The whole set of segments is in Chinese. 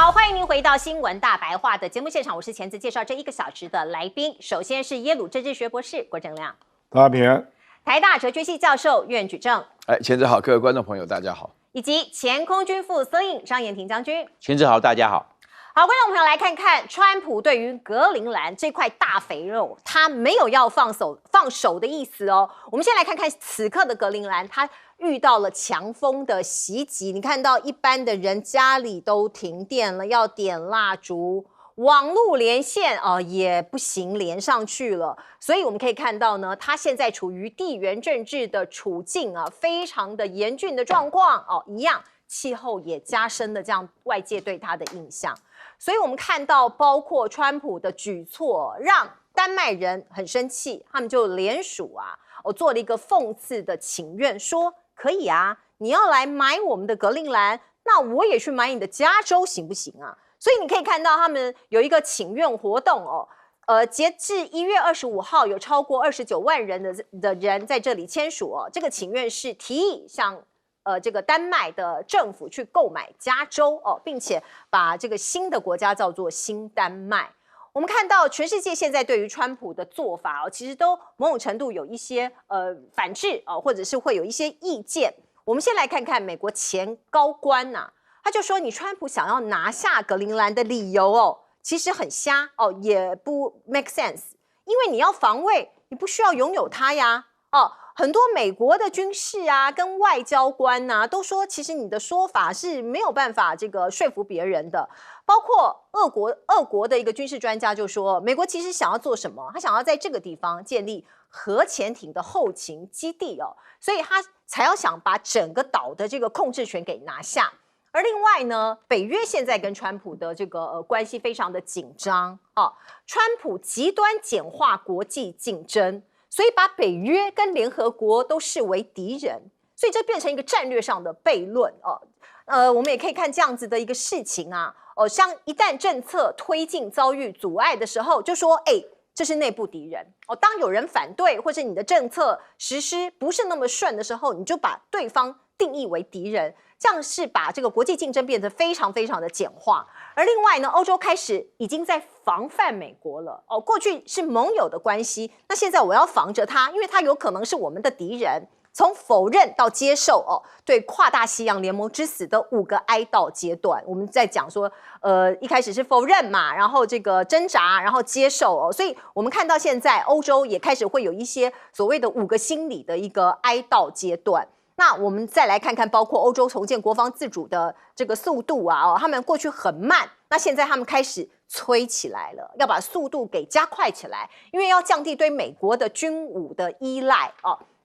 好，欢迎您回到新闻大白话的节目现场，我是钳子，介绍这1个小时的来宾。首先是耶鲁政治学博士郭正亮，大家平安。台大哲学系教授苑举正，钳子好，各位观众朋友，大家好。以及前空军副司令张延廷将军。钳子好，大家好。好，观众朋友来看看，川普对于格陵兰这块大肥肉，他没有要放手的意思哦。我们先来看看此刻的格陵兰，他遇到了强风的袭击，你看到一般的人家里都停电了，要点蜡烛，网路连线也不行，连上去了。所以我们可以看到呢，他现在处于地缘政治的处境啊，非常的严峻的状况一样，气候也加深了这样外界对他的印象。所以我们看到，包括川普的举措，让丹麦人很生气，他们就联署做了一个讽刺的请愿，说可以啊，你要来买我们的格陵兰，那我也去买你的加州，行不行啊？所以你可以看到，他们有一个请愿活动截至1月25号，有超过29万人的人在这里签署这个请愿是提议向这个丹麦的政府去购买加州并且把这个新的国家叫做新丹麦。我们看到全世界现在对于川普的做法其实都某种程度有一些反制或者是会有一些意见。我们先来看看美国前高官他就说你川普想要拿下格陵兰的理由其实很瞎也不 make sense， 因为你要防卫，你不需要拥有它呀很多美国的军事跟外交官都说，其实你的说法是没有办法这个说服别人的。包括俄国的一个军事专家就说，美国其实想要做什么？他想要在这个地方建立核潜艇的后勤基地所以他才要想把整个岛的这个控制权给拿下。而另外呢，北约现在跟川普的这个关系非常的紧张川普极端简化国际竞争。所以把北约跟联合国都视为敌人，所以这变成一个战略上的悖论我们也可以看这样子的一个事情像一旦政策推进遭遇阻碍的时候，就说这是内部敌人当有人反对或者你的政策实施不是那么顺的时候，你就把对方定义为敌人，这样是把这个国际竞争变得非常非常的简化。而另外呢，欧洲开始已经在防范美国了过去是盟友的关系，那现在我要防着他，因为他有可能是我们的敌人。从否认到接受对跨大西洋联盟之死的5个哀悼阶段，我们在讲说一开始是否认嘛，然后这个挣扎，然后接受所以我们看到现在欧洲也开始会有一些所谓的5个心理的一个哀悼阶段。那我们再来看看，包括欧洲重建国防自主的这个速度他们过去很慢，那现在他们开始催起来了，要把速度给加快起来，因为要降低对美国的军武的依赖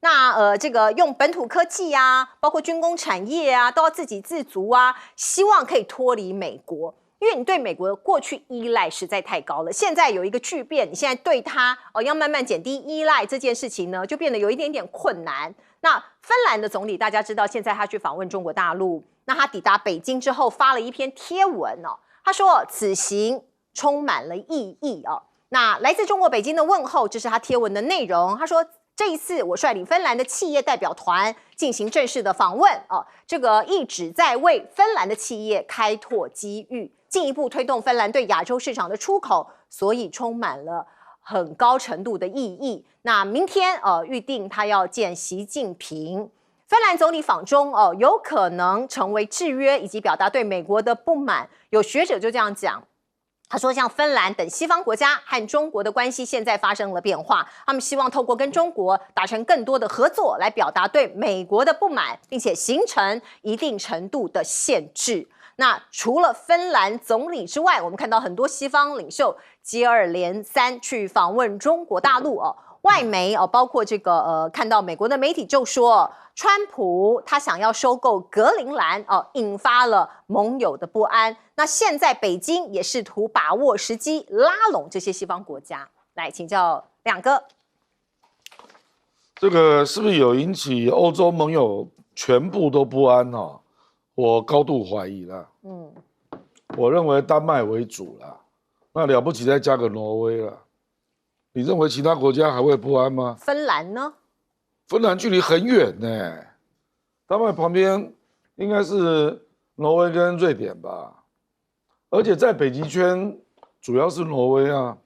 那这个用本土科技包括军工产业都要自给自足希望可以脱离美国，因为你对美国的过去依赖实在太高了，现在有一个巨变，你现在对它要慢慢减低依赖这件事情呢，就变得有一点点困难。那芬兰的总理大家知道，现在他去访问中国大陆，那他抵达北京之后发了一篇贴文他说此行充满了意义那来自中国北京的问候，这是他贴文的内容。他说这一次我率领芬兰的企业代表团进行正式的访问这个意旨在为芬兰的企业开拓机遇，进一步推动芬兰对亚洲市场的出口，所以充满了很高程度的意义。那明天预定他要见习近平。芬兰总理访中有可能成为制约以及表达对美国的不满。有学者就这样讲，他说像芬兰等西方国家和中国的关系现在发生了变化，他们希望透过跟中国达成更多的合作，来表达对美国的不满，并且形成一定程度的限制。那除了芬兰总理之外，我们看到很多西方领袖接二连三去访问中国大陆外媒包括这个看到美国的媒体就说，川普他想要收购格陵兰引发了盟友的不安。那现在北京也试图把握时机，拉拢这些西方国家。来请教亮哥，这个是不是有引起欧洲盟友全部都不安我高度怀疑啦。我认为丹麦为主啦，那了不起再加个挪威啦。你认为其他国家还会不安吗？芬兰呢？芬兰距离很远呢，丹麦旁边应该是挪威跟瑞典吧。而且在北极圈主要是挪威啊。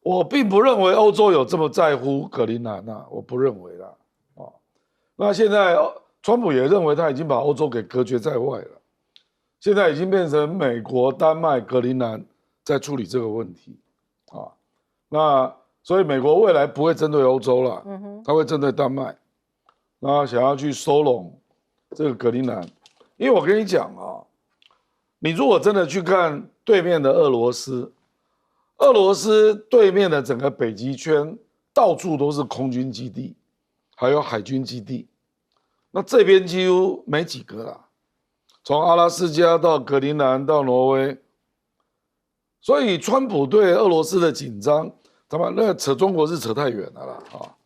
我并不认为欧洲有这么在乎格陵兰啊，我不认为啦。哦，那现在川普也认为他已经把欧洲给隔绝在外了，现在已经变成美国、丹麦、格陵兰在处理这个问题啊。那所以美国未来不会针对欧洲了，他会针对丹麦，那想要去收拢这个格陵兰。因为我跟你讲啊，你如果真的去看对面的俄罗斯。俄罗斯对面的整个北极圈到处都是空军基地，还有海军基地，那这边几乎没几个啦，从阿拉斯加到格陵兰到挪威，所以川普对俄罗斯的紧张，他们那扯中国是扯太远了啦啊，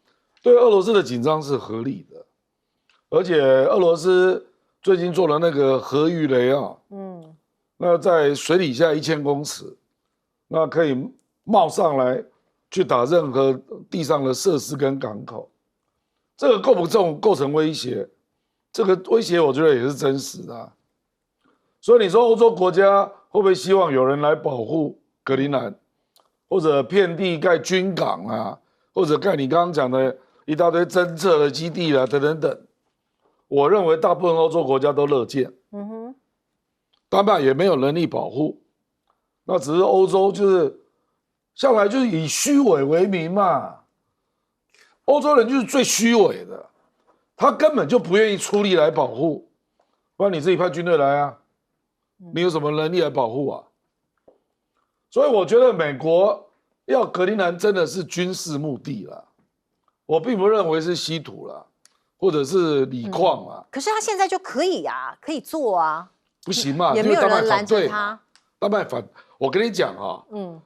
对俄罗斯的紧张是合理的，而且俄罗斯最近做了那个核鱼雷啊，那在水底下1000公尺。那可以冒上来去打任何地上的设施跟港口，这个构不构成威胁？这个威胁我觉得也是真实的啊。所以你说欧洲国家会不会希望有人来保护格陵兰，或者遍地盖军港啊，或者盖你刚刚讲的一大堆侦测的基地啊，等等等？我认为大部分欧洲国家都乐见。丹麦也没有能力保护。那只是欧洲就是向来就是以虚伪为名嘛，欧洲人就是最虚伪的，他根本就不愿意出力来保护，不然你自己派军队来啊，你有什么能力来保护啊？所以我觉得美国要格陵兰真的是军事目的啦，我并不认为是稀土啦，或者是锂矿啊。可是他现在就可以啊，可以做啊，不行嘛，也没有人拦着他。丹麦反，我跟你讲啊，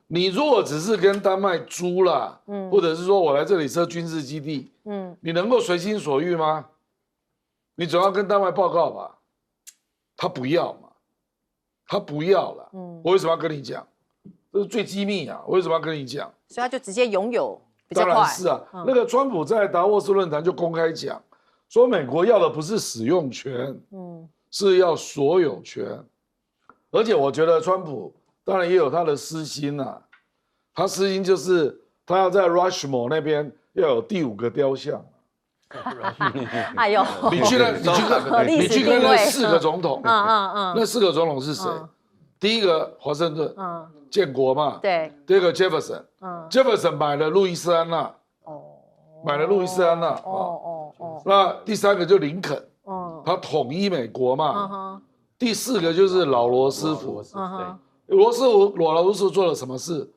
你如果只是跟丹麦租啦，或者是说我来这里设军事基地，你能够随心所欲吗？你总要跟丹麦报告吧，他不要嘛，他不要了，我为什么要跟你讲？这是最机密啊，我为什么要跟你讲？所以他就直接拥有，比较快。当然是啊，那个川普在达沃斯论坛就公开讲，说美国要的不是使用权，是要所有权。而且我觉得川普当然也有他的私心啊，他私心就是他要在 Rushmore 那边要有第5个雕像。哎呦，你去看那4个总统，那4个总统是谁？第一个华盛顿，建国嘛，对。第二个 Jefferson，Jefferson 买了路易斯安那，买了路易斯安那，那第3个就林肯，他统一美国嘛。第4个就是老罗斯福，老罗斯福做了什么事？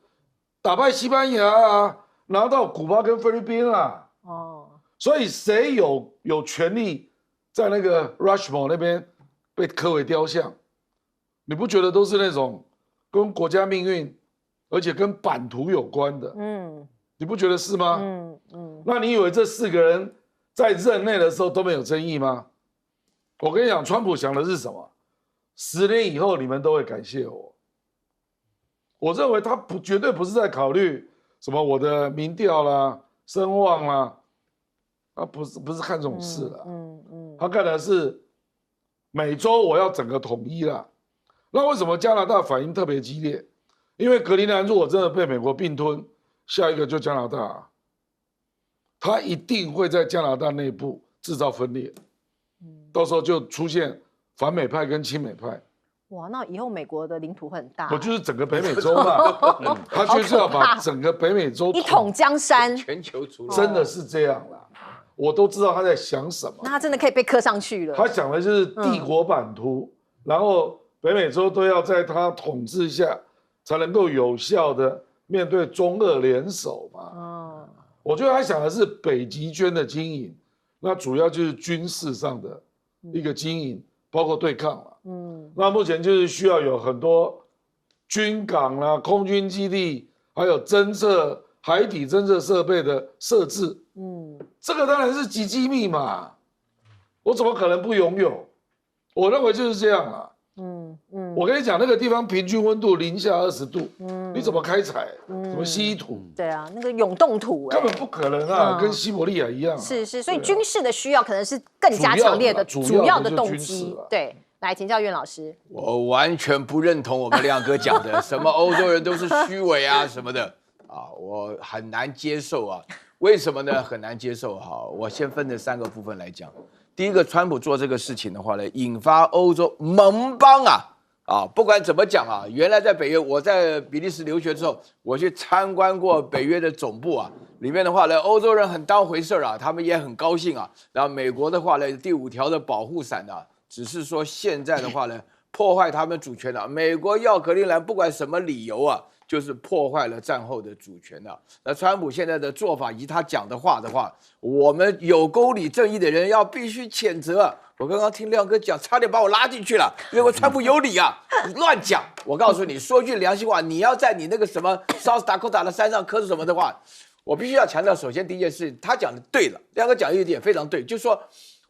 打败西班牙啊，拿到古巴跟菲律宾啊。所以谁有权利在那个 Rushmore 那边被刻为雕像？你不觉得都是那种跟国家命运，而且跟版图有关的？你不觉得是吗？那你以为这4个人在任内的时候都没有争议吗？我跟你讲，川普想的是什么？10年以后你们都会感谢我。我认为他绝对不是在考虑什么我的民调啦、声望啦，他不是看这种事啦。他看的是美洲我要整个统一啦。那为什么加拿大反应特别激烈？因为格陵兰如果真的被美国并吞，下一个就加拿大啊，他一定会在加拿大内部制造分裂，到时候就出现反美派跟亲美派。哇，那以后美国的领土会很大。我就是整个北美洲嘛，他就是要把整个北美洲一统江山，全球除真的是这样啦。我都知道他在想什么。那他真的可以被刻上去了。他想的就是帝国版图，然后北美洲都要在他统治下才能够有效的面对中俄联手嘛。我觉得他想的是北极圈的经营，那主要就是军事上的一个经营，包括对抗了。那目前就是需要有很多军港啦、空军基地，还有侦测海底侦测设备的设置。这个当然是极机密嘛，我怎么可能不拥有？我认为就是这样啊。我跟你讲，那个地方平均温度零下20度，你怎么开采？怎么稀土？对啊，那个永冻土根本不可能啊，跟西伯利亚一样。是，所以军事的需要可能是更加强烈的主要的动机。对。来请教苑老师。我完全不认同我们亮哥讲的，什么欧洲人都是虚伪啊什么的啊，我很难接受啊。为什么呢？很难接受哈。我先分成3个部分来讲。第一个，川普做这个事情的话呢，引发欧洲盟邦不管怎么讲啊，原来在北约，我在比利时留学之后，我去参观过北约的总部啊，里面的话呢，欧洲人很当回事啊，他们也很高兴啊。然后美国的话呢，第5条的保护伞啊，只是说现在的话呢，破坏他们主权了。美国要格陵兰，不管什么理由啊，就是破坏了战后的主权了。那川普现在的做法以及他讲的话，我们有公理正义的人要必须谴责。我刚刚听亮哥讲，差点把我拉进去了，因为川普有理啊，乱讲。我告诉你，说句良心话，你要在你那个什么 South Dakota 的山上刻什么的话，我必须要强调，首先第一件事，他讲的对了，亮哥讲的一点非常对，就是说，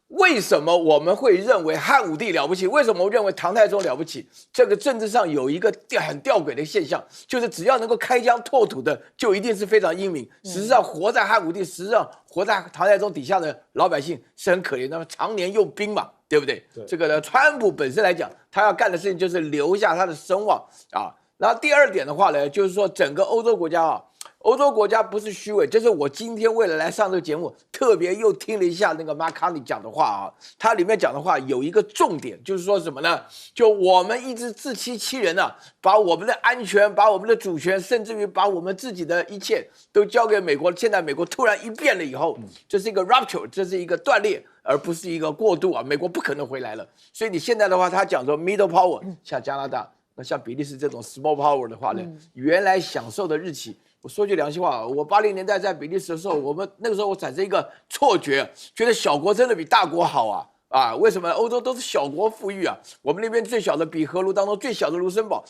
为什么我们会认为汉武帝了不起？为什么我认为唐太宗了不起？这个政治上有一个很吊诡的现象，就是只要能够开疆拓土的，就一定是非常英明。实际上，活在汉武帝，实际上活在唐太宗底下的老百姓是很可怜的，常年用兵嘛，对不对？这个呢，川普本身来讲，他要干的事情就是留下他的声望啊。然后第二点的话呢，就是说整个欧洲国家欧洲国家不是虚伪，这是我今天为了来上这个节目，特别又听了一下那个马卡尼讲的话啊，他里面讲的话有一个重点，就是说什么呢？就我们一直自欺欺人啊，把我们的安全、把我们的主权，甚至于把我们自己的一切都交给美国。现在美国突然一变了以后，这是一个 rupture， 这是一个断裂，而不是一个过渡啊。美国不可能回来了。所以你现在的话，他讲说 middle power， 像加拿大、像比利时这种 small power 的话呢，原来享受的日期。我说句良心话，我80年代在比利时的时候，我们那个时候我产生一个错觉，觉得小国真的比大国好啊！为什么？欧洲都是小国富裕啊，我们那边最小的比荷卢当中最小的卢森堡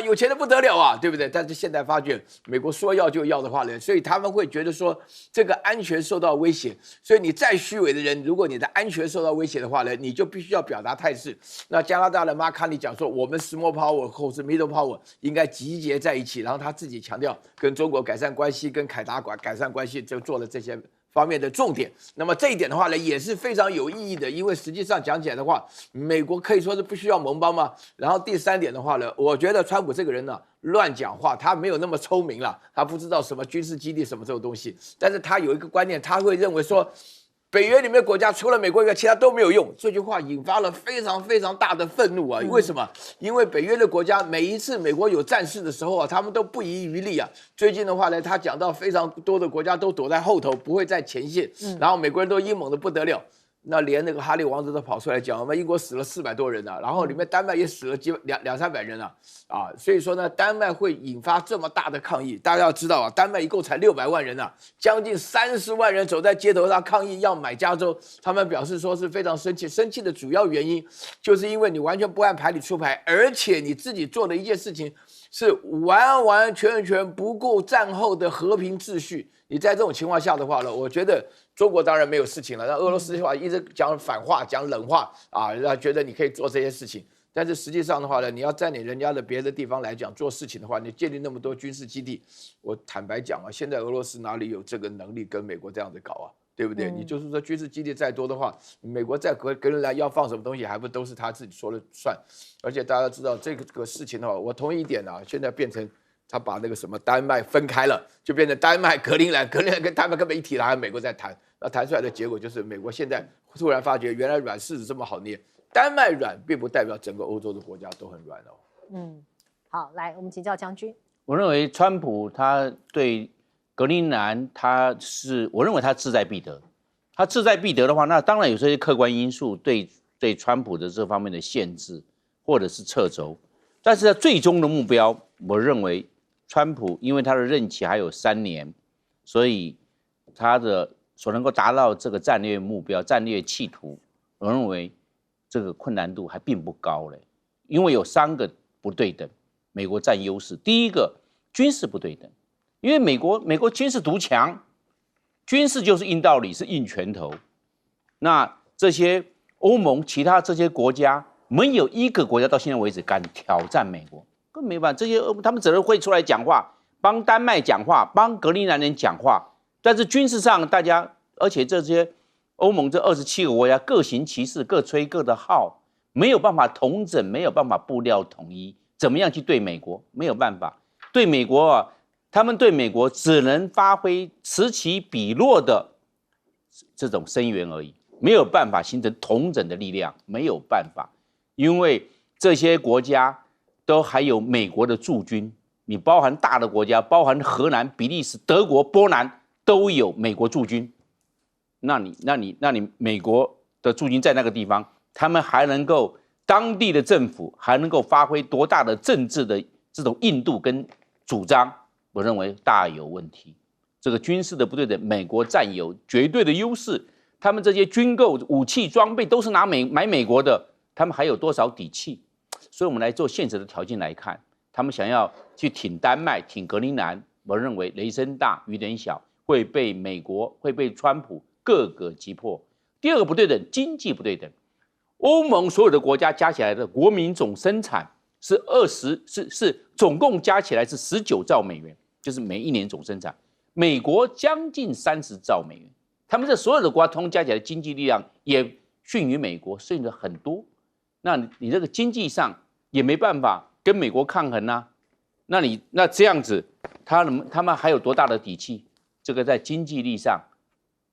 有钱的不得了啊，对不对？但是现在发觉美国说要就要的话呢，所以他们会觉得说这个安全受到威胁，所以你再虚伪的人，如果你的安全受到威胁的话呢，你就必须要表达态势。那加拿大的马卡尼讲说，我们 small power 或是 middle power 应该集结在一起，然后他自己强调跟中国改善关系，跟凯达改善关系，就做了这些方面的重点。那么这一点的话呢，也是非常有意义的，因为实际上讲起来的话，美国可以说是不需要盟邦嘛。然后第3点的话呢，我觉得川普这个人呢，乱讲话，他没有那么聪明了，他不知道什么军事基地什么这种东西，但是他有一个观念，他会认为说，北约里面的国家除了美国以外，其他都没有用。这句话引发了非常非常大的愤怒啊！为什么？因为北约的国家每一次美国有战事的时候啊，他们都不遗余力啊。最近的话呢，他讲到非常多的国家都躲在后头，不会在前线，然后美国人都英猛的不得了。那连那个哈利王子都跑出来讲，我们英国死了400多人然后里面丹麦也死了200-300人所以说呢，丹麦会引发这么大的抗议。大家要知道丹麦一共才600万人将近30万人走在街头上抗议要买加州，他们表示说是非常生气，生气的主要原因就是因为你完全不按牌理出牌，而且你自己做的一件事情是完完全全不顾战后的和平秩序。你在这种情况下的话呢，我觉得中国当然没有事情了，那俄罗斯的话一直讲反话、讲冷话觉得你可以做这些事情。但是实际上的话呢，你要占领人家的别的地方来讲做事情的话，你建立那么多军事基地，我坦白讲现在俄罗斯哪里有这个能力跟美国这样子搞对不对？你就是说军事基地再多的话，美国在格陵兰要放什么东西，还不都是他自己说了算？而且大家知道这个事情的话，我同意一点现在变成他把那个什么丹麦分开了，就变成丹麦、格陵兰跟丹麦根本一体了，还有美国在谈。那谈出来的结果就是美国现在突然发觉，原来软柿子这么好捏。丹麦软并不代表整个欧洲的国家都很软好，来我们请教将军。我认为川普他对格陵兰，我认为他志在必得。他志在必得的话，那当然有这些客观因素对川普的这方面的限制或者是掣肘，但是最终的目标，我认为川普因为他的任期还有3年，所以他的所能够达到这个战略目标、战略企图，我认为这个困难度还并不高嘞，因为有3个不对等，美国占优势。第一个，军事不对等，因为美国军事独强，军事就是硬道理，是硬拳头。那这些欧盟其他这些国家，没有一个国家到现在为止敢挑战美国，根本没办法。这些他们只能会出来讲话，帮丹麦讲话，帮格陵兰人讲话，但是军事上大家，而且这些欧盟这27个国家各行其事，各吹各的号，没有办法统整，没有办法布料统一，怎么样去对美国？没有办法。对美国啊，他们对美国只能发挥此起彼落的这种声援而已，没有办法形成统整的力量，没有办法，因为这些国家都还有美国的驻军，你包含大的国家，包含荷兰、比利时、德国、波兰都有美国驻军，那你美国的驻军在那个地方，他们还能够当地的政府还能够发挥多大的政治的这种硬度跟主张？我认为大有问题。这个军事的不对等，美国占有绝对的优势，他们这些军购、武器装备都是买美国的，他们还有多少底气？所以我们来做现实的条件来看，他们想要去挺丹麦、挺格陵兰，我认为雷声大雨点小，会被美国、会被川普各个击破。第二个不对等，经济不对等。欧盟所有的国家加起来的国民总生产是总共加起来是19兆美元，就是每一年总生产。美国将近30兆美元，他们这所有的国家通加起来的经济力量也逊于美国，逊了很多。那你这个经济上也没办法跟美国抗衡啊。那这样子，他们还有多大的底气？这个在经济力上，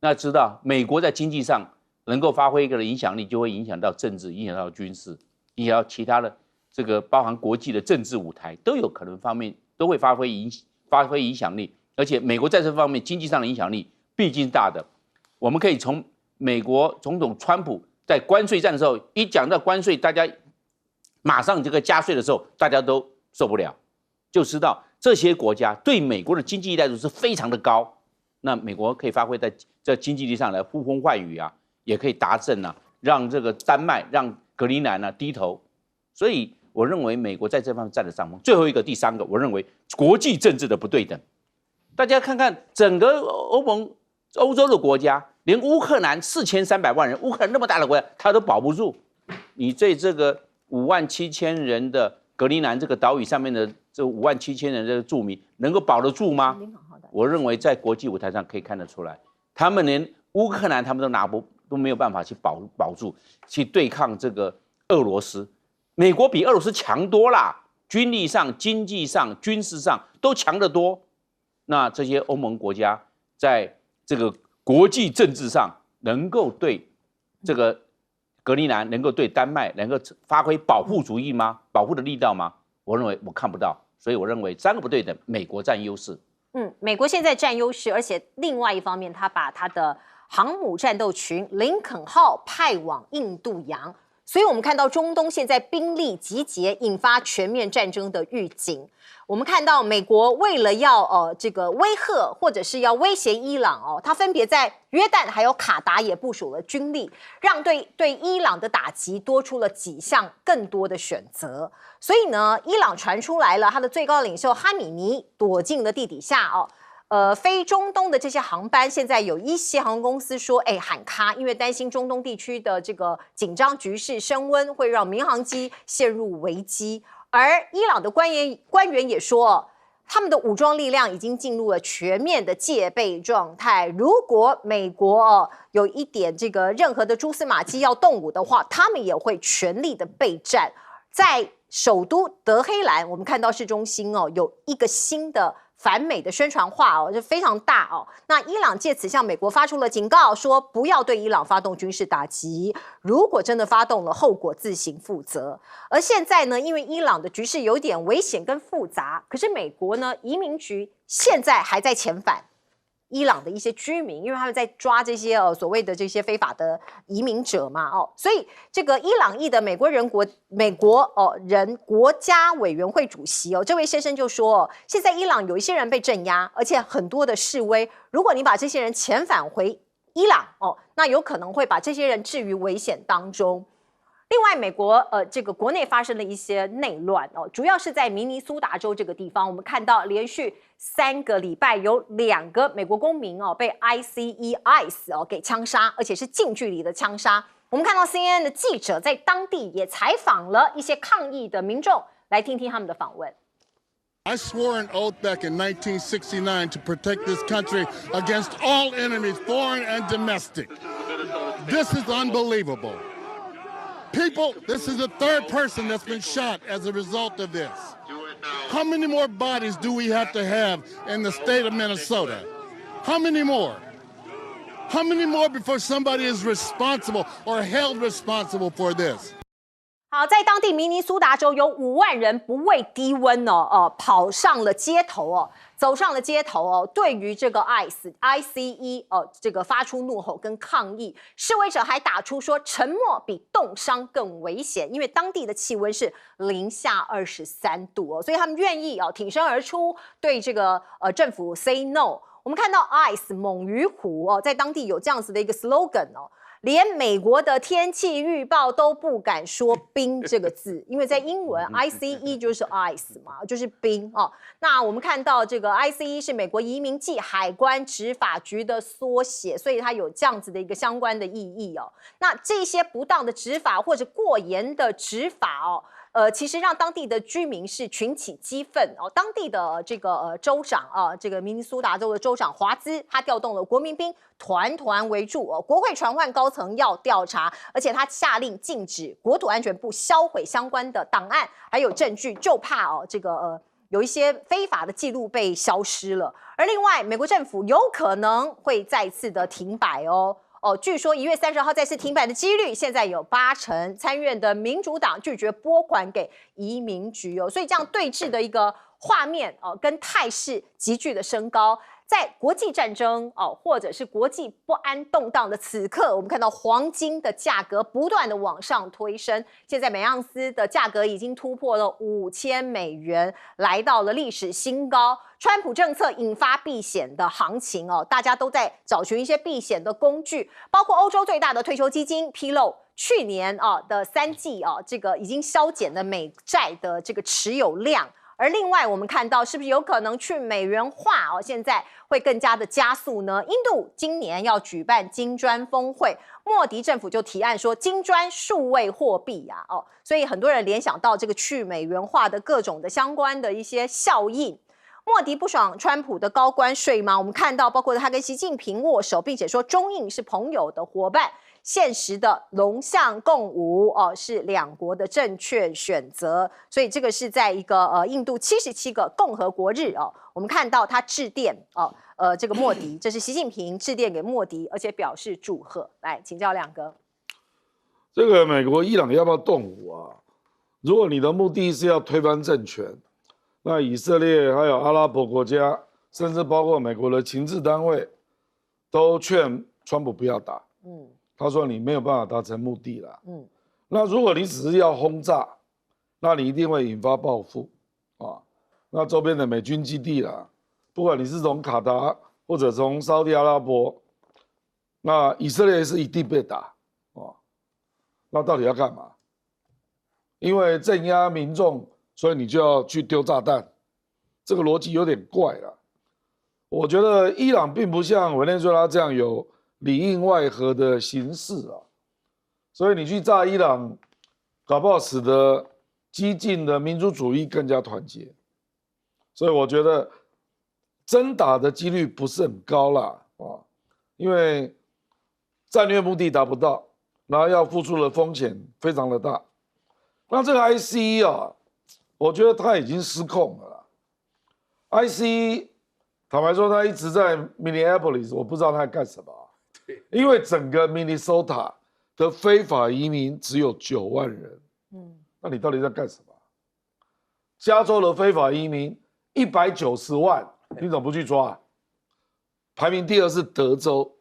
那知道美国在经济上能够发挥一个影响力，就会影响到政治，影响到军事，影响到其他的这个包含国际的政治舞台，都有可能方面都会发挥影响力。而且美国在这方面经济上的影响力毕竟大的，我们可以从美国总统川普在关税战的时候，一讲到关税，大家马上这个加税的时候，大家都受不了，就知道这些国家对美国的经济态度是非常的高。那美国可以发挥在这经济力上来呼风唤雨啊，也可以达阵啊，让这个丹麦、让格陵兰啊低头。所以我认为美国在这方面占了上风。最后一个，第三个，我认为国际政治的不对等。大家看看整个欧洲的国家，连乌克兰4300万人，乌克兰那么大的国家，他都保不住。你对这个57000人的格陵兰这个岛屿上面的这57000人的住民，能够保得住吗？我认为在国际舞台上可以看得出来，他们连乌克兰他们都没有办法去保住，去对抗这个俄罗斯。美国比俄罗斯强多啦，军力上、经济上、军事上都强得多。那这些欧盟国家在这个国际政治上能够对这个格陵兰，能够对丹麦能够发挥保护主义吗？保护的力道吗？我认为我看不到，所以我认为三个不对等，美国占优势。美国现在占优势，而且另外一方面，他把他的航母战斗群林肯号派往印度洋，所以我们看到中东现在兵力集结，引发全面战争的预警。我们看到美国为了要这个威吓或者是要威胁伊朗它分别在约旦还有卡达也部署了军力，让对伊朗的打击多出了几项更多的选择。所以呢，伊朗传出来了，他的最高领袖哈米尼躲进了地底下飞中东的这些航班，现在有一些航空公司说，喊卡，因为担心中东地区的这个紧张局势升温，会让民航机陷入危机。而伊朗的官员也说，他们的武装力量已经进入了全面的戒备状态。如果美国有一点这个任何的蛛丝马迹要动武的话，他们也会全力的备战。在首都德黑兰，我们看到市中心有一个新的反美的宣传画就非常大那伊朗借此向美国发出了警告，说不要对伊朗发动军事打击，如果真的发动了，后果自行负责。而现在呢，因为伊朗的局势有点危险跟复杂，可是美国呢，移民局现在还在遣返伊朗的一些居民，因为他们在抓这些所谓的这些非法的移民者嘛所以这个伊朗裔的美国人国家委员会主席这位先生就说现在伊朗有一些人被镇压，而且很多的示威，如果你把这些人遣返回伊朗那有可能会把这些人置于危险当中。另外，美国这个国内发生了一些内乱主要是在明尼苏达州这个地方，我们看到连续3个礼拜有2个美国公民被 ICE 给枪杀，而且是近距离的枪杀。我们看到 CNN 的记者在当地也采访了一些抗议的民众，来听听他们的访问。I swore an oath back in 1969 to protect this country against all enemies, foreign and domestic. This is unbelievable. people, this is the third person that's been shot as a result of this. How many more bodies do we have to have in the state of Minnesota? How many more? How many more before somebody is responsible or held responsible for this? 好，在当地明尼苏达州有5万人不畏低温跑上了街头走上了街头对于这个 ICE 这个发出怒吼跟抗议，示威者还打出说沉默比冻伤更危险，因为当地的气温是零下23度所以他们愿意挺身而出，对这个政府 say no。我们看到 ICE 猛于虎在当地有这样子的一个 slogan连美国的天气预报都不敢说冰这个字，因为在英文 ICE 就是 ice 嘛，就是冰那我们看到这个 ICE 是美国移民暨海关执法局的缩写，所以它有这样子的一个相关的意义那这些不当的执法或者过严的执法其实让当地的居民是群起激愤当地的这个州长这个明尼苏达州的州长华兹，他调动了国民兵团团围住国会传唤高层要调查，而且他下令禁止国土安全部销毁相关的档案还有证据，就怕这个有一些非法的记录被消失了。而另外，美国政府有可能会再次的停摆据说1月30号再次停摆的几率现在有80%，参院的民主党拒绝拨款给移民局所以这样对峙的一个画面跟态势急剧的升高。在国际战争或者是国际不安动荡的此刻，我们看到黄金的价格不断的往上推升，现在每盎司的价格已经突破了$5000，来到了历史新高。川普政策引发避险的行情大家都在找寻一些避险的工具，包括欧洲最大的退休基金披露去年的3季这个已经削减了美债的这个持有量。而另外我们看到是不是有可能去美元化现在会更加的加速呢？印度今年要举办金砖峰会，莫迪政府就提案说金砖数位货币所以很多人联想到这个去美元化的各种的相关的一些效应。莫迪不爽川普的高关税吗？我们看到包括他跟习近平握手，并且说中印是朋友的伙伴，现实的龙象共舞是两国的正确选择。所以这个是在一个印度77个共和国日我们看到他致电这个莫迪，这是习近平致电给莫迪，而且表示祝贺。来请教亮哥，这个美国伊朗要不要动武如果你的目的是要推翻政权，那以色列还有阿拉伯国家，甚至包括美国的情治单位，都劝川普不要打。他说你没有办法达成目的了。那如果你只是要轰炸，那你一定会引发报复那周边的美军基地啦，不管你是从卡达或者从沙特阿拉伯，那以色列是一定被打那到底要干嘛？因为镇压民众，所以你就要去丢炸弹，这个逻辑有点怪了。我觉得伊朗并不像委内瑞拉这样有里应外合的形式所以你去炸伊朗，搞不好使得激进的民族主义更加团结。所以我觉得真打的几率不是很高啦因为战略目的达不到，然后要付出的风险非常的大。那这个 ICE 我觉得他已经失控了啦。ICE 坦白说，他一直在 Minneapolis， 我不知道他在干什么因为整个 Minnesota 的非法移民只有9万人。那你到底在干什么？加州的非法移民190万，你怎么不去抓？排名第2是德州，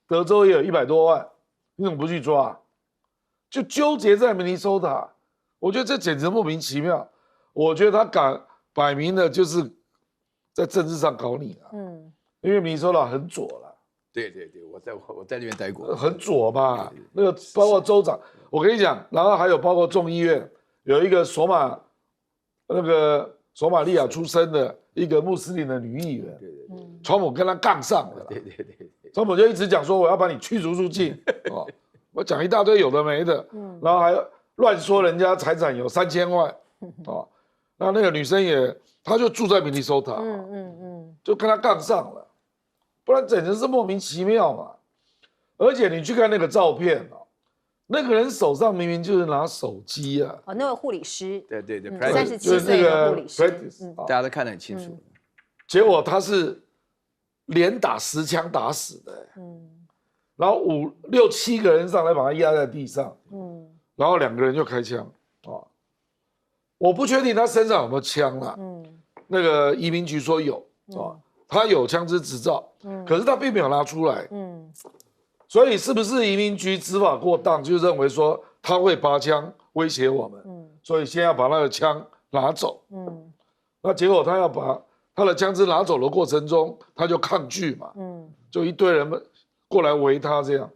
德州也有100多万，你怎么不去抓？就纠结在明尼苏达，我觉得这简直莫名其妙。我觉得他摆明的就是在政治上搞你因为明尼苏达很左了。对，我在那边待过，很左嘛。那个包括州长，我跟你讲，然后还有包括众议院有一个索马利亚出生的一个穆斯林的女议员，川普跟他杠上了。川普就一直讲说我要把你驱逐出境我讲一大堆有的没的，然后还乱说人家财产有3000万那个女生她就住在明尼苏达就跟他杠上了，不然简直是莫名其妙嘛。而且你去看那个照片那个人手上明明就是拿手机啊，哦，那位护理师，对对对37就是岁的护理师， practice，大家都看得很清楚。结果他是连打10枪打死的，然后5、6、7个人上来把他压在地上，然后2个人就开枪啊，我不确定他身上有没有枪啦，那个移民局说有啊，他有枪支执照，可是他并没有拿出来，所以是不是移民局执法过当，就认为说他会拔枪威胁我们，所以先要把他的枪拿走，那结果他要把他的枪支拿走的过程中，他就抗拒嘛，就一堆人们过来围他这样，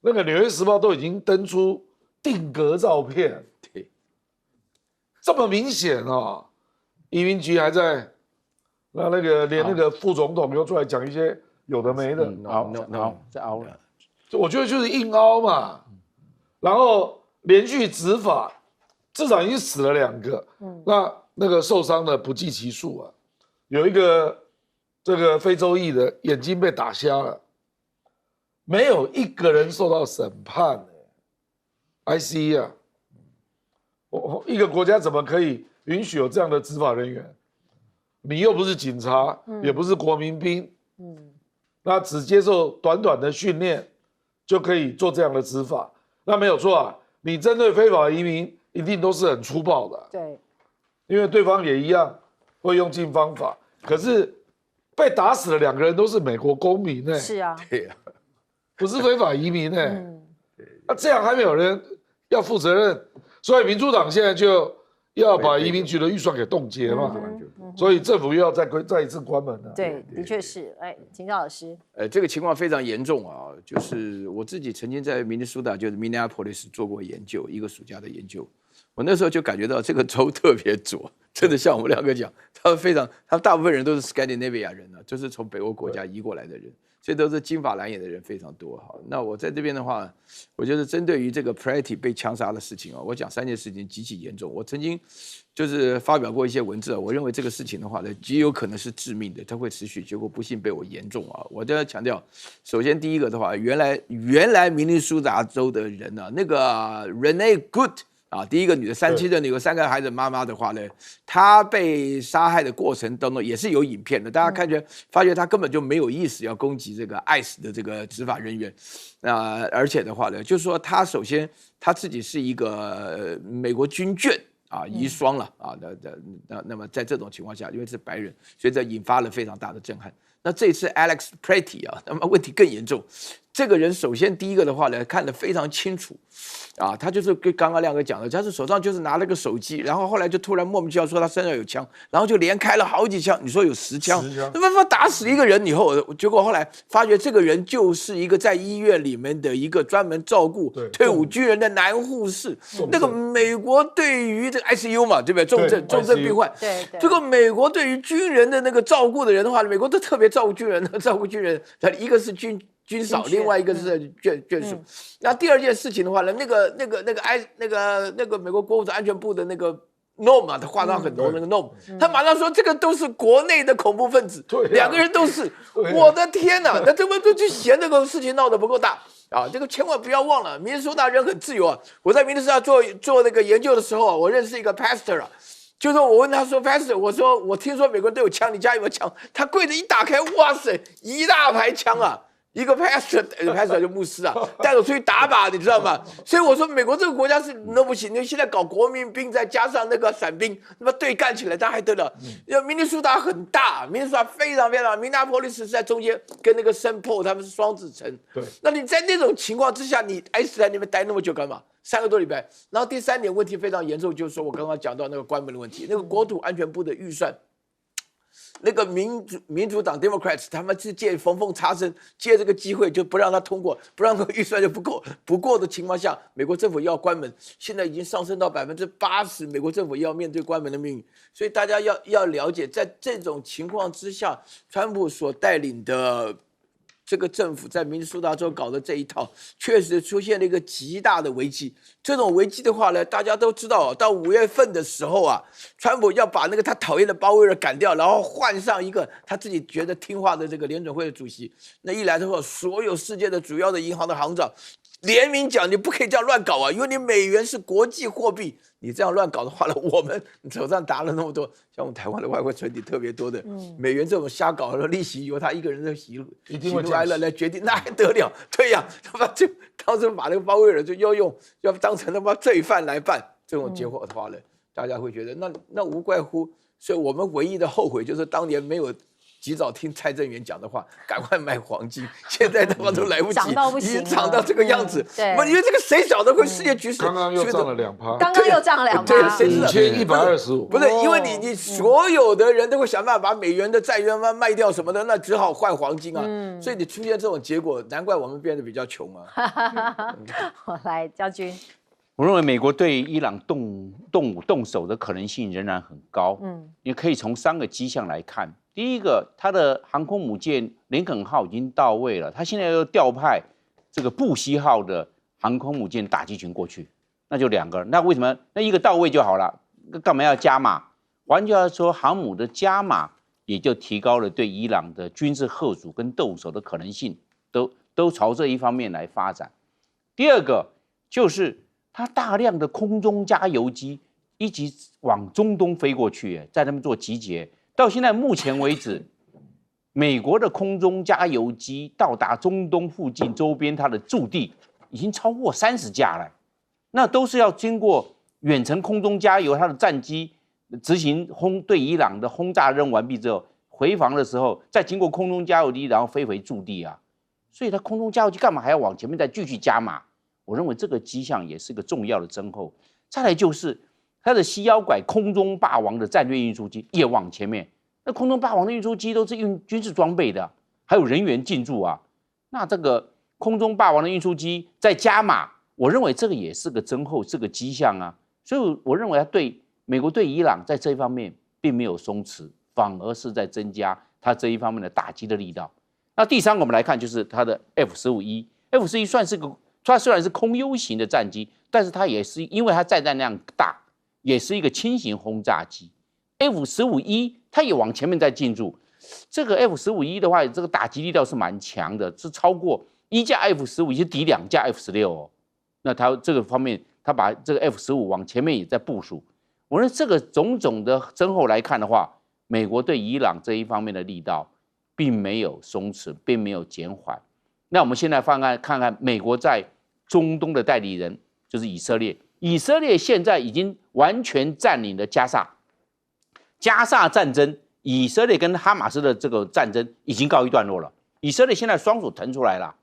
那个《纽约时报》都已经登出定格照片，对，这么明显啊，移民局还在，那个连那个副总统又出来讲一些有的没的，再熬了。我觉得就是硬凹嘛，然后连续执法，至少已经死了2个，那个受伤的不计其数啊，有一个这个非洲裔的眼睛被打瞎了，没有1个人受到审判，ICE 啊，一个国家怎么可以允许有这样的执法人员？你又不是警察，也不是国民兵，那只接受短短的训练就可以做这样的执法，那没有错啊。你针对非法移民一定都是很粗暴的，对，因为对方也一样会用尽方法。可是被打死的2个人都是美国公民呢，是啊，对呀，不是非法移民呢。那这样还没有人要负责任，所以民主党现在就要把移民局的预算给冻结嘛，所以政府又要再一次关门了。对，的确是。哎，请教老师，这个情况非常严重啊！就是我自己曾经在明尼苏达，就是 Minneapolis 做过研究，一个暑假的研究。我那时候就感觉到这个州特别左，真的像我们2个讲，他们大部分人都是 Scandinavia 人啊，就是从北欧国家移过来的人，所以都是金发蓝眼的人非常多哈。那我在这边的话，我觉得针对于这个 Preti 被枪杀的事情啊，我讲3件事情极其严重。我曾经就是发表过一些文字啊，我认为这个事情的话呢，极有可能是致命的，它会持续，结果不幸被我言中啊。我都要强调，首先第一个的话，原来明尼苏达州的人啊，那个 Renee Good。啊，第一个女的37的女的3个孩子妈妈的话呢，她被杀害的过程当中也是有影片的，大家发觉她根本就没有意识要攻击这个ICE的这个执法人员，而且的话呢，就是说她首先她自己是一个美国军眷啊遗孀了啊，那么在这种情况下，因为是白人，所以这引发了非常大的震撼。那这次 Alex Preti 啊，那么问题更严重。这个人首先第一个的话呢，看得非常清楚，啊，他就是跟刚刚亮哥讲的，他是手上就是拿了个手机，然后后来就突然莫名其妙说他身上有枪，然后就连开了好几枪，你说有10枪，那么打死一个人以后，结果后来发觉这个人就是一个在医院里面的一个专门照顾退伍军人的男护士，那个美国对于这个 ICU 嘛，对不对？重症病患，对，这个美国对于军人的那个照顾的人的话，美国都特别照顾军人，照顾军人，一个是军嫂，另外一个是眷属。那第二件事情的话呢，那个美国国务安全部的那个 Noam 啊，他化妆很浓那个 Noam，他马上说这个都是国内的恐怖分子，2个人都是，我的天哪，那这么就嫌这个事情闹得不够大。啊，这个千万不要忘了，明尼苏达人很自由啊。我在明尼苏达做那个研究的时候啊，我认识一个 pastor 啊，就是我问他说 pastor， 我说我听说美国人都有枪，你家有没有枪？他柜子一打开，哇塞，一大排枪啊！一个 pastor 就牧师啊，带我出去打靶，你知道吗？所以我说美国这个国家是那不行，你现在搞国民兵，再加上那个伞兵，那么对干起来，那还得了？明尼苏达很大，明尼苏达非常非常大，明拿波利斯是在中间，跟那个圣保他们是双子城。对，那你在那种情况之下，你ICE在那边待那么久干嘛？3个多礼拜。然后第3点问题非常严重，就是说我刚刚讲到那个关门的问题，那个国土安全部的预算。那个民主党 Democrats 他们是借缝缝插针，借这个机会就不让他通过，不让预算就不过的情况下，美国政府要关门，现在已经上升到80%，美国政府要面对关门的命运。所以大家要了解，在这种情况之下，川普所带领的这个政府在明尼苏达州搞的这一套，确实出现了一个极大的危机。这种危机的话呢，大家都知道，到5月份的时候啊，川普要把那个他讨厌的鲍威尔赶掉，然后换上一个他自己觉得听话的这个联准会的主席。那一来的话，所有世界的主要的银行的行长联名讲你不可以这样乱搞啊，因为你美元是国际货币，你这样乱搞的话呢，我们手上拿了那么多，像我们台湾的外汇存底特别多的，美元这种瞎搞的利息由他一个人的喜怒哀乐来决定，那还得了？对呀，他妈就到时候把那个鲍威尔就要当成他妈罪犯来办，这种结果的话呢，大家会觉得那无怪乎，所以我们唯一的后悔就是当年没有及早听蔡正元讲的话，赶快买黄金。现在他妈都来不及，涨到不行了，已经涨到这个样子。对，因为这个谁晓得会世界局势？刚刚又涨了2%，刚刚又涨了2%，对，谁知道5125。不是，因为你所有的人都会想办法把美元的债券卖掉什么的，那只好换黄金啊。所以你出现这种结果，难怪我们变得比较穷啊。我来，将军。我认为美国对伊朗动手的可能性仍然很高。你可以从3个迹象来看。第一个，它的航空母舰林肯号已经到位了，它现在又调派这个布希号的航空母舰打击群过去，那就2个。那为什么？那一个到位就好了，干嘛要加码？换句话说，航母的加码也就提高了对伊朗的军事吓阻跟动手的可能性，都朝这一方面来发展。第二个就是它大量的空中加油机一直往中东飞过去，在那边做集结。到现在目前为止，美国的空中加油机到达中东附近周边，它的驻地已经超过30架了。那都是要经过远程空中加油，它的战机执行对伊朗的轰炸任务完毕之后，回防的时候再经过空中加油机，然后飞回驻地啊。所以它空中加油机干嘛还要往前面再继续加码？我认为这个迹象也是个重要的征候。再来就是它的西腰拐空中霸王的战略运输机也往前面。那空中霸王的运输机都是军事装备的，还有人员进驻啊。那这个空中霸王的运输机再加码，我认为这个也是个征候，是个迹象啊。所以我认为美国对伊朗在这一方面并没有松弛，反而是在增加它这一方面的打击的力道。那第3个我们来看就是它的 F-15E，F-15E 它虽然是空优型的战机，但是它也是因为它载弹量大，也是一个轻型轰炸机。F-15E 它也往前面再进驻，这个 F-15E 的话，这个打击力道是蛮强的，是超过1架 F-15是抵2架 F-16哦。那它这个方面，它把这个 F-15往前面也在部署。我认为这个种种的征候来看的话，美国对伊朗这一方面的力道并没有松弛，并没有减缓。那我们现在看看美国在中东的代理人，就是以色列。以色列现在已经完全占领了加萨。加萨战争，以色列跟哈马斯的这个战争已经告一段落了。以色列现在双手腾出来了。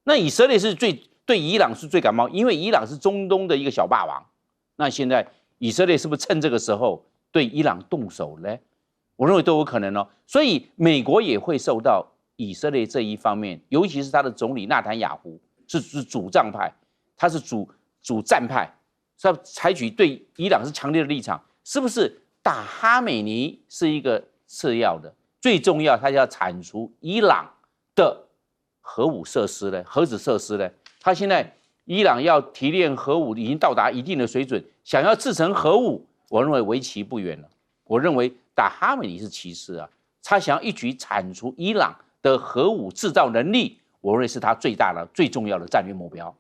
那以色列是对伊朗是最感冒，因为伊朗是中东的一个小霸王。那现在以色列是不是趁这个时候对伊朗动手呢？我认为都有可能哦。所以美国也会受到以色列这一方面，尤其是他的总理纳坦雅胡是主战派，他是主战派，是要采取对伊朗是强烈的立场，是不是？打哈美尼是一个次要的，最重要，他要铲除伊朗的核武设施呢，核子设施呢。他现在伊朗要提炼核武已经到达一定的水准，想要制成核武，我认为为期不远了。我认为打哈美尼是其次啊，他想要一举铲除伊朗的核武制造能力，我认为是他最大的、最重要的战略目标。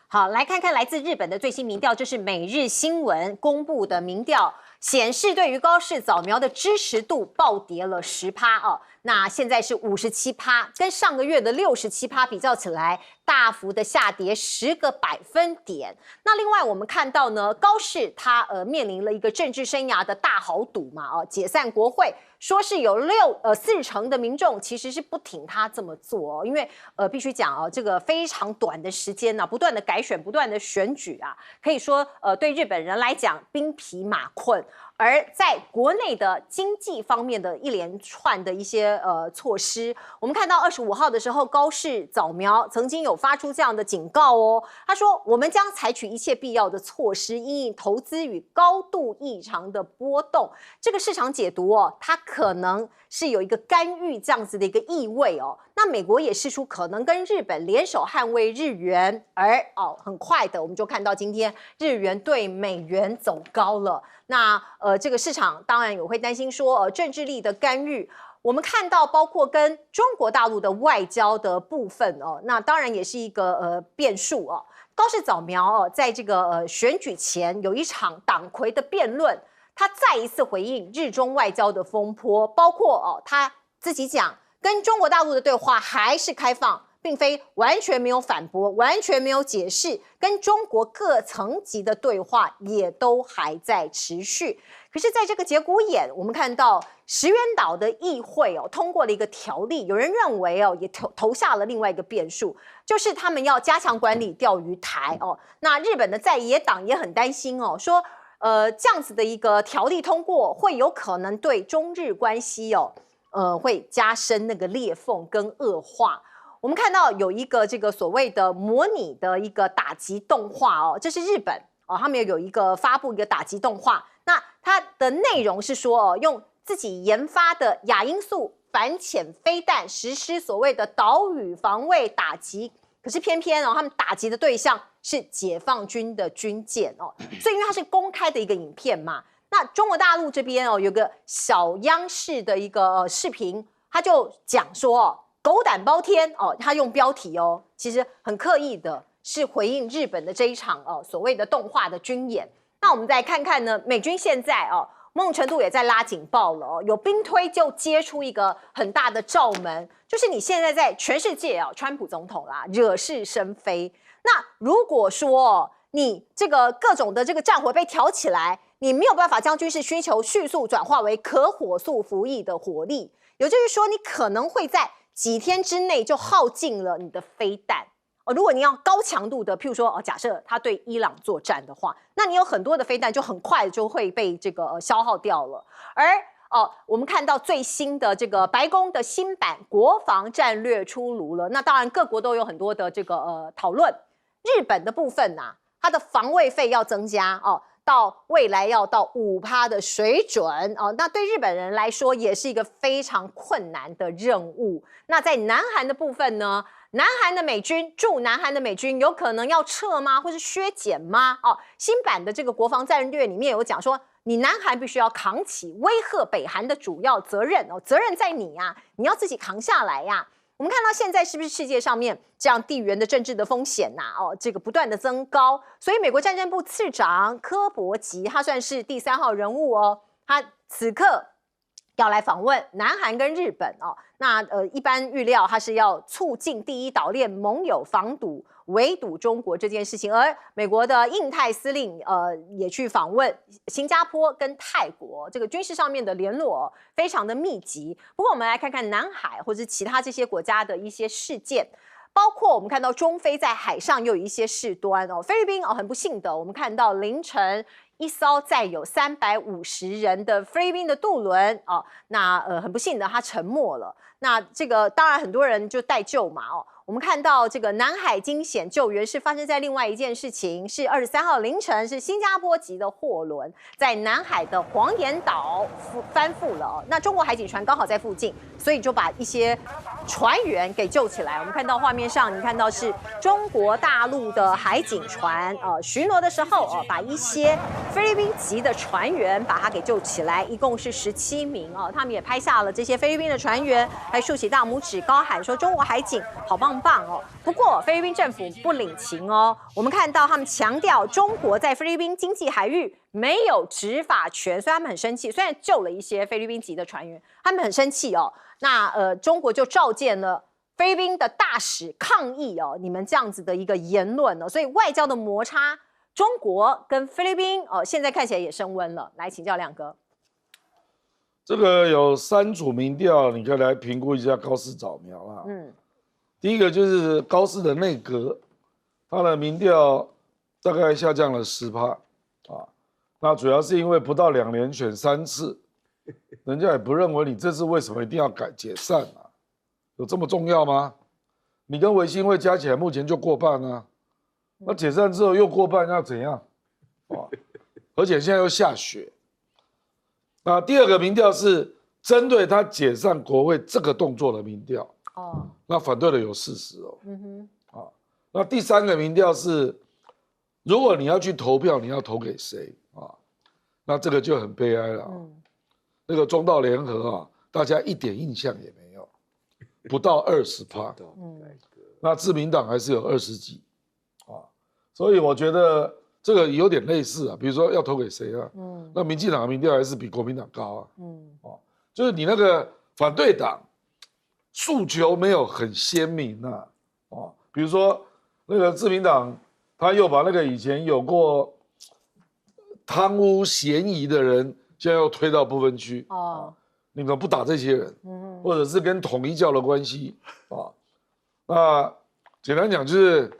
好，来看看来自日本的最新民调，这是每日新闻公布的民调，显示对于高市早苗的支持度暴跌了10%哦。那现在是57%，跟上个月的67%比较起来，大幅的下跌10个百分点。那另外我们看到呢，高市他面临了一个政治生涯的大豪赌嘛，解散国会，说是有40%的民众其实是不挺他这么做哦，因为必须讲这个非常短的时间呢，不断的改选，不断的选举啊，可以说对日本人来讲兵疲马困。而在国内的经济方面的一连串的一些措施，我们看到25号的时候，高市早苗曾经有发出这样的警告哦，他说我们将采取一切必要的措施，因应投资与高度异常的波动。这个市场解读哦，它可能是有一个干预这样子的一个意味哦。那美国也释出可能跟日本联手捍卫日元，而很快的我们就看到今天日元对美元走高了。那这个市场当然也会担心说政治力的干预我们看到包括跟中国大陆的外交的部分哦，那当然也是一个变数哦。高市早苗哦，在这个选举前有一场党魁的辩论，他再一次回应日中外交的风波，包括哦他自己讲跟中国大陆的对话还是开放。并非完全没有反驳，完全没有解释，跟中国各层级的对话也都还在持续。可是，在这个节骨眼，我们看到石垣岛的议会哦通过了一个条例，有人认为哦也投下了另外一个变数，就是他们要加强管理钓鱼台哦。那日本的在野党也很担心哦，说这样子的一个条例通过，会有可能对中日关系哦会加深那个裂缝跟恶化。我们看到有一个这个所谓的模拟的一个打击动画哦，这是日本哦，他们有一个发布一个打击动画，那它的内容是说哦，用自己研发的亚音速反潜飞弹实施所谓的岛屿防卫打击，可是偏偏哦，他们打击的对象是解放军的军舰哦，所以因为它是公开的一个影片嘛，那中国大陆这边哦有个小央视的一个视频，他就讲说哦。狗胆包天哦，他用标题哦，其实很刻意的是回应日本的这一场所谓的动画的军演。那我们再看看呢，美军现在某种程度也在拉警报了哦，有兵推就接出一个很大的罩门，就是你现在在全世界川普总统啦惹是生非。那如果说你这个各种的这个战火被挑起来，你没有办法将军事需求迅速转化为可火速服役的火力，也就是说，你可能会在几天之内就耗尽了你的飞弹哦。如果你要高强度的，譬如说假设他对伊朗作战的话，那你有很多的飞弹就很快就会被这个消耗掉了。而我们看到最新的这个白宫的新版国防战略出炉了，那当然各国都有很多的这个讨论。日本的部分啊，它的防卫费要增加哦。到未来要到5%的水准哦，那对日本人来说也是一个非常困难的任务。那在南韩的部分呢，南韩的美军驻南韩的美军有可能要撤吗？或是削减吗？哦，新版的这个国防战略里面有讲说，你南韩必须要扛起威吓北韩的主要责任哦，责任在你啊，你要自己扛下来呀。我们看到现在是不是世界上面这样地缘的政治的风险哦，这个不断的增高，所以美国战争部次长柯伯吉他算是第3号人物哦，他此刻要来访问南韩跟日本哦。那一般预料他是要促进第一岛链盟友防堵围堵中国这件事情，而美国的印太司令也去访问新加坡跟泰国，这个军事上面的联络非常的密集。不过我们来看看南海或者其他这些国家的一些事件。包括我们看到中菲在海上又有一些事端哦，菲律宾很不幸的，我们看到凌晨一艘载有350人的菲律宾的渡轮哦，那很不幸的它沉没了。那这个当然很多人就待救嘛哦。我们看到这个南海惊险救援是发生在另外一件事情，是23号凌晨，是新加坡籍的货轮在南海的黄岩岛翻覆了哦。那中国海警船刚好在附近，所以就把一些船员给救起来。我们看到画面上，你看到是中国大陆的海警船巡逻的时候把一些菲律宾籍的船员把他给救起来，一共是17名哦。他们也拍下了这些菲律宾的船员，还竖起大拇指，高喊说中国海警好棒棒哦。不过菲律宾政府不领情哦。我们看到他们强调中国在菲律宾经济海域没有执法权，所以他们很生气。虽然救了一些菲律宾籍的船员，他们很生气哦。那中国就召见了菲律宾的大使抗议哦，你们这样子的一个言论哦，所以外交的摩擦，中国跟菲律宾现在看起来也升温了。来请教亮哥，这个有3组民调，你可以来评估一下高市早苗啊。第一个就是高市的内阁，他的民调大概下降了10%啊，那主要是因为不到2年选3次。人家也不认为你这次为什么一定要解散啊？有这么重要吗？你跟维新会加起来目前就过半啊，那解散之后又过半，要怎样？而且现在又下雪。那第二个民调是针对他解散国会这个动作的民调，那反对的有40哦。那第3个民调是，如果你要去投票，你要投给谁啊？那这个就很悲哀了。那个中道联合大家一点印象也没有，不到20%。那自民党还是有20几啊，所以我觉得这个有点类似啊。比如说要投给谁啊？那民进党的民调还是比国民党高啊。就是你那个反对党诉求没有很鲜明啊。比如说那个自民党，他又把那个以前有过贪污嫌疑的人，现在又推到不分区。你们不打这些人，或者是跟统一教的关系啊？那简单讲就是，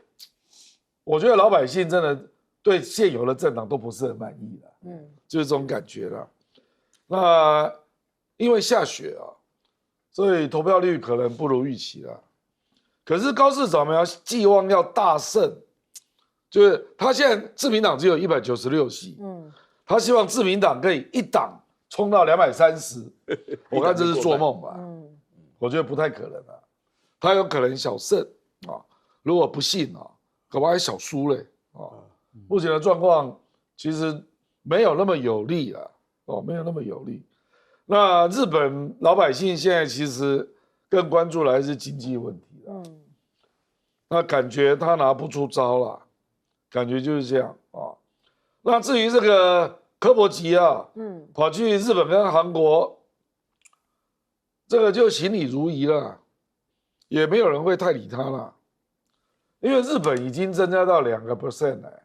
我觉得老百姓真的对现有的政党都不是很满意的，就是这种感觉啦。那因为下雪啊，所以投票率可能不如预期啦。可是高市早苗寄望要大胜，就是他现在自民党只有196席，他希望自民党可以一党冲到230，我看这是做梦吧？我觉得不太可能啊，他有可能小胜啊，如果不信啊，搞不好还小输嘞啊。目前的状况其实没有那么有利啊，没有那么有利。那日本老百姓现在其实更关注的还是经济问题啦，那感觉他拿不出招啦，感觉就是这样啊。那至于这个柯博吉啊，跑去日本跟韩国，这个就行礼如仪了，也没有人会太理他了，因为日本已经增加到2% 了，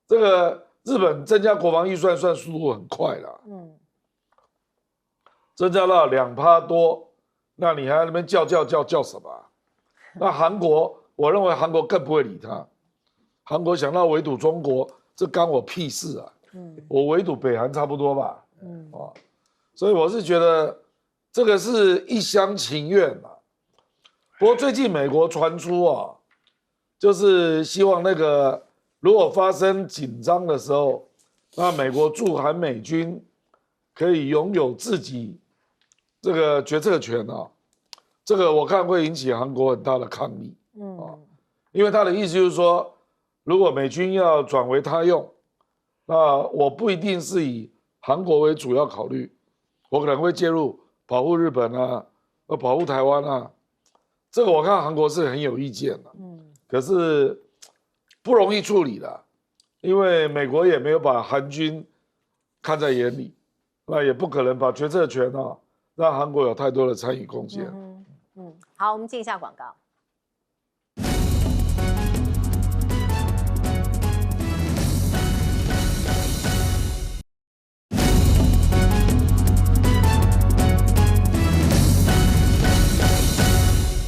这个日本增加国防预算算速度很快了，增加到2%多，那你还在那边叫什么啊？那韩国，我认为韩国更不会理他，韩国想到围堵中国，这干我屁事啊！我围堵北韩差不多吧，所以我是觉得这个是一厢情愿嘛。不过最近美国传出啊，就是希望那个如果发生紧张的时候，那美国驻韩美军可以拥有自己这个决策权啊，这个我看会引起韩国很大的抗议，因为他的意思就是说，如果美军要转为他用，那我不一定是以韩国为主要考虑，我可能会介入保护日本啊，保护台湾啊，这个我看韩国是很有意见的，可是不容易处理的，因为美国也没有把韩军看在眼里，那也不可能把决策权啊让韩国有太多的参与贡献。好，我们进一下广告。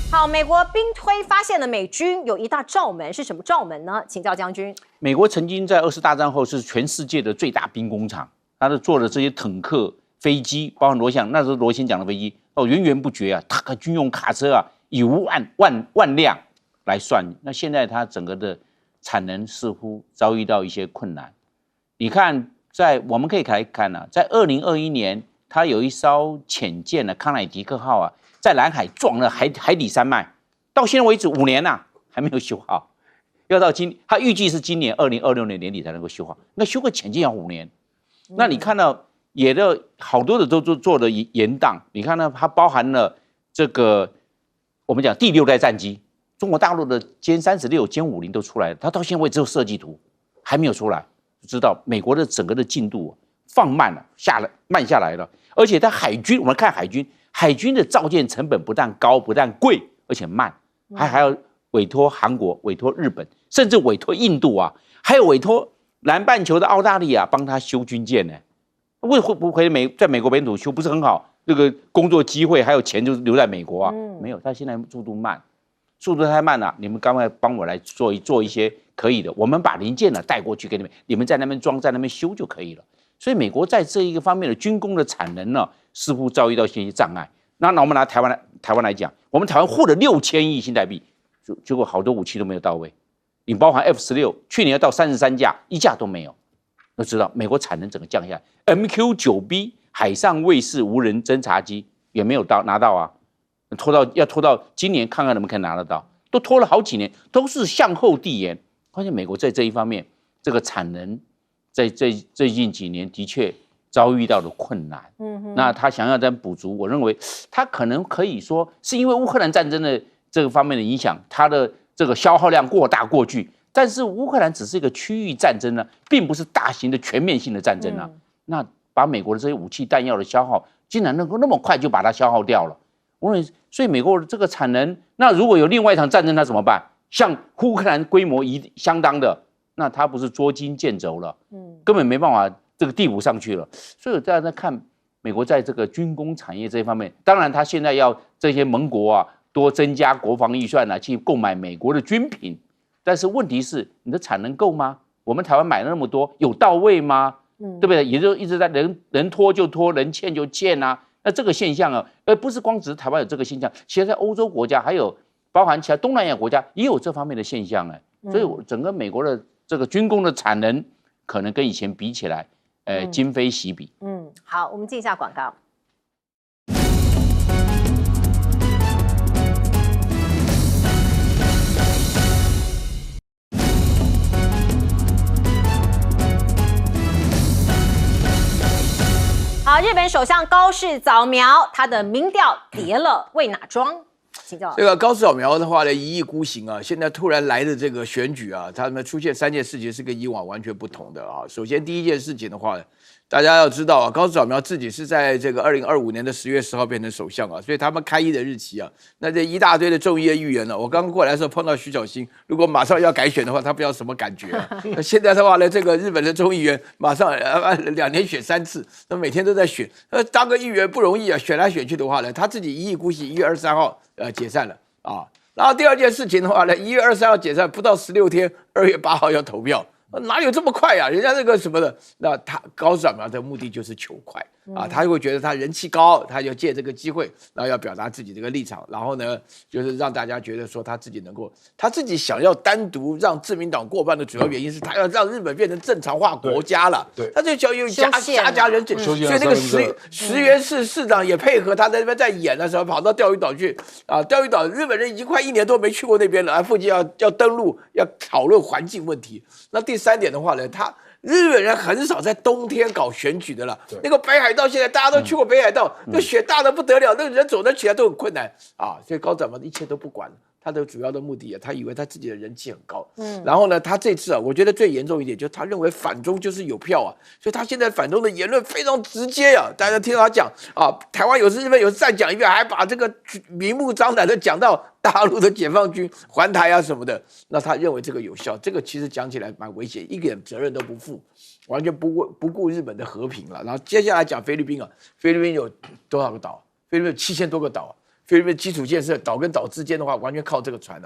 好，美国兵推发现了美军有一大罩门，是什么罩门呢？请教将军。美国曾经在20次大战后是全世界的最大兵工厂，它的做的这些坦克、飞机，包括罗翔，那时候罗先讲的飞机源源不绝啊，它军用卡车啊，以万辆来算。那现在它整个的产能似乎遭遇到一些困难。你看，我们可以来看啊，在2021年，它有一艘潜舰的康乃狄克号啊，在南海撞了海底山脉，到现在为止5年啊，还没有修好。要到它预计是今年2026年年底才能够修好。那修个潜舰要5年，那你看到也的好多的都做的延宕。你看呢，它包含了这个我们讲第6代战机，中国大陆的歼36、歼50都出来了，它到现在为止只有设计图，还没有出来，就知道美国的整个的进度放慢了，慢下来了。而且它海军，我们看海军的造舰成本不但高，不但贵，而且慢，还要委托韩国、委托日本，甚至委托印度啊，还有委托南半球的澳大利亚帮他修军舰呢。会不会在美国本土修不是很好？这个工作机会还有钱就留在美国啊？没有，他现在速度太慢了。你们赶快帮我来做一些可以的，我们把零件呢带过去给你们，你们在那边装，在那边修就可以了。所以美国在这一个方面的军工的产能呢，似乎遭遇到一些障碍。那我们拿台湾来讲，我们台湾获了6000亿新台币，结果好多武器都没有到位。你包含 F16，去年要到33架，1架都没有。都知道美国产能整个降下来 ，MQ9B 海上卫士无人侦察机也没有拿到啊，要拖到今年看看能不能拿得到，都拖了好几年，都是向后递延。发现美国在这一方面，这个产能在最近几年的确遭遇到的困难。那他想要再补足，我认为他可能可以说是因为乌克兰战争的这个方面的影响，他的这个消耗量过大过巨。但是乌克兰只是一个区域战争呢，并不是大型的全面性的战争啊。那把美国的这些武器弹药的消耗，竟然能够那么快就把它消耗掉了。我认为，所以美国的这个产能，那如果有另外一场战争，那怎么办？像乌克兰规模相当的，那它不是捉襟见肘了，根本没办法这个递补上去了。所以大家在看美国在这个军工产业这一方面，当然他现在要这些盟国啊多增加国防预算啊，去购买美国的军品。但是问题是，你的产能够吗？我们台湾买了那么多，有到位吗？对不对？也就一直在人拖就拖，人欠就欠啊。那这个现象啊，而不是光只是台湾有这个现象，其实在欧洲国家还有包含其他东南亚国家也有这方面的现象哎。所以整个美国的这个军工的产能，可能跟以前比起来，今非昔比。好，我们进一下广告。好，日本首相高市早苗，他的民调跌了，为哪桩？请教这个高市早苗的话呢，一意孤行啊，现在突然来的这个选举啊，他们出现3件事情是跟以往完全不同的啊。首先第一件事情的话呢，大家要知道啊，高市早苗自己是在这个2025年的10月10号变成首相啊，所以他们开议的日期啊，那这一大堆的众议院议员呢，我刚过来的时候碰到徐小新，如果马上要改选的话，他不知道什么感觉啊。那现在的话呢，这个日本的众议员马上2年选3次，那每天都在选，当个议员不容易啊，选来选去的话呢，他自己一意孤行，1月23号解散了啊。然后第二件事情的话呢，1月23号解散，不到16天，2月8号要投票。哪有这么快呀？人家这个什么的，那他高市早苗的目的就是求快啊，他会觉得他人气高，他就借这个机会，然后要表达自己这个立场，然后呢，就是让大家觉得说他自己能够，他自己想要单独让自民党过半的主要原因是他要让日本变成正常化国家了，对，他就想有加人质，所以那个石原市长也配合他在那边在演的时候，跑到钓鱼岛去啊，钓鱼岛日本人已经快1年多没去过那边了，附近要登陆，要讨论环境问题。那第3点的话呢，日本人很少在冬天搞选举的了。那个北海道现在大家都去过北海道，那雪大的不得了，那个人走得起来都很困难啊。所以高市早苗一切都不管了，他的主要的目的啊，他以为他自己的人气很高。然后呢，他这次啊，我觉得最严重一点就是他认为反中就是有票啊，所以他现在反中的言论非常直接啊。大家听到他讲啊，台湾有事日本有事再讲一遍，还把这个明目张胆的讲到大陆的解放军环台啊什么的，那他认为这个有效，这个其实讲起来蛮危险，一点责任都不负，完全不顾日本的和平了。然后接下来讲菲律宾啊，菲律宾有多少个岛？菲律宾有7000多个岛，菲律宾基础建设岛跟岛之间的话，完全靠这个船啊。